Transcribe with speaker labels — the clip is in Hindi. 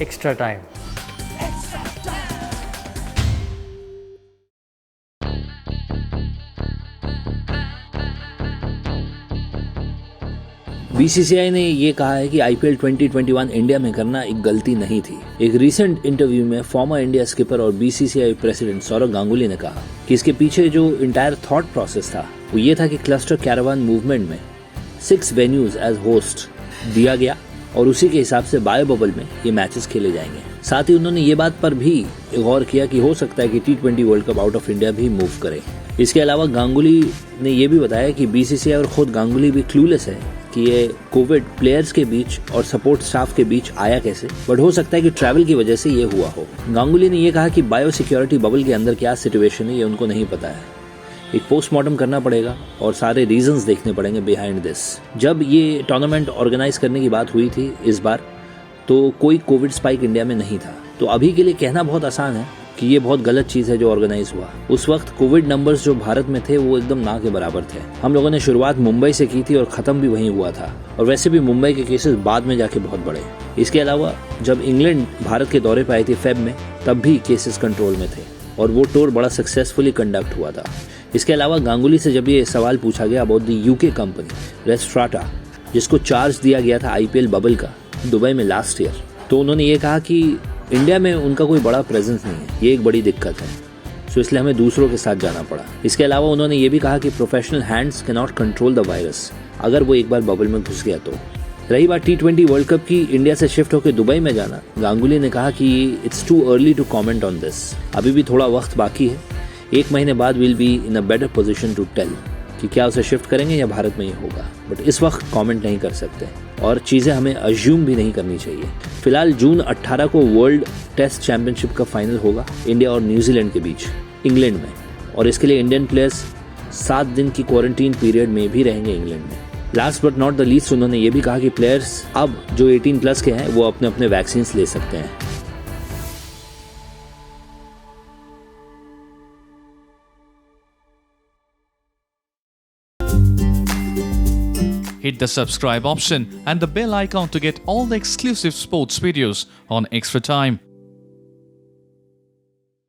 Speaker 1: extra time.
Speaker 2: बीसीसीआई ने ये कहा है कि आईपीएल 2021 इंडिया में करना एक गलती नहीं थी। एक रीसेंट इंटरव्यू में फॉर्मर इंडिया स्किपर और बीसीसीआई प्रेसिडेंट सौरव गांगुली ने कहा कि इसके पीछे जो इंटायर थॉट प्रोसेस था वो ये था कि क्लस्टर कैरावान मूवमेंट में 6 वेन्यूज एज होस्ट दिया गया और उसी के हिसाब से बायो बबल में ये मैचेस खेले जाएंगे। साथ ही उन्होंने ये बात पर भी गौर किया कि हो सकता है कि T20 World cup out of India भी मूव करे। इसके अलावा गांगुली ने यह भी बताया कि बीसीसीआई और खुद गांगुली भी क्लूलेस है कि ये कोविड प्लेयर्स के बीच और सपोर्ट स्टाफ के बीच आया कैसे, बट हो सकता है कि ट्रैवल की वजह से ये हुआ हो। गांगुली ने यह कहा कि बायो सिक्योरिटी बबल के अंदर क्या सिचुएशन है ये उनको नहीं पता है, एक पोस्टमार्टम करना पड़ेगा और सारे रीजंस देखने पड़ेंगे बिहाइंड दिस। जब ये टूर्नामेंट ऑर्गेनाइज करने की बात हुई थी इस बार, तो कोई कोविड स्पाइक इंडिया में नहीं था, तो अभी के लिए कहना बहुत आसान है कि ये बहुत गलत चीज है जो ऑर्गेनाइज हुआ। उस वक्त कोविड नंबर्स जो भारत में थे वो एकदम ना के बराबर थे। हम लोगों ने शुरुआत मुंबई से की थी और खत्म भी वहीं हुआ था, और वैसे भी मुंबई के केसेस बाद में जाके बहुत बढ़े। इसके अलावा जब इंग्लैंड भारत के दौरे पर आई थी फेब में, तब भी केसेस कंट्रोल में थे और वो टूर बड़ा सक्सेसफुली कंडक्ट हुआ था। इसके अलावा गांगुली से जब ये सवाल पूछा गया अबाउट द यूके कंपनी रेस्ट्राटा, जिसको चार्ज दिया गया था आईपीएल बबल का दुबई में लास्ट ईयर, तो उन्होंने ये कहा कि इंडिया में उनका कोई बड़ा प्रेजेंस नहीं है, ये एक बड़ी दिक्कत है, सो इसलिए हमें दूसरों के साथ जाना पड़ा। इसके अलावा उन्होंने ये भी कहा कि professional hands can not control the virus, अगर वो एक बार बबल में घुस गया तो। रही बात T20 वर्ल्ड कप की इंडिया से शिफ्ट होकर दुबई में जाना, गांगुली ने कहा कि it's too early to comment on this, अभी भी थोड़ा वक्त बाकी है, 1 महीने बाद will be in a better position to tell कि क्या उसे शिफ्ट करेंगे या भारत में ही होगा, बट इस वक्त कमेंट नहीं कर सकते और चीज़ें हमें अज्यूम भी नहीं करनी चाहिए। फिलहाल जून 18 को वर्ल्ड टेस्ट चैंपियनशिप का फाइनल होगा इंडिया और न्यूजीलैंड के बीच इंग्लैंड में, और इसके लिए इंडियन प्लेयर्स 7 दिन की क्वारंटीन पीरियड में भी रहेंगे इंग्लैंड में। Last but not the least उन्होंने ये भी कहा कि प्लेयर्स अब जो 18+ के हैं वो अपने अपने वैक्सीन ले सकते हैं।
Speaker 3: Hit the subscribe option and the bell icon to get all the exclusive sports videos on Extra Time.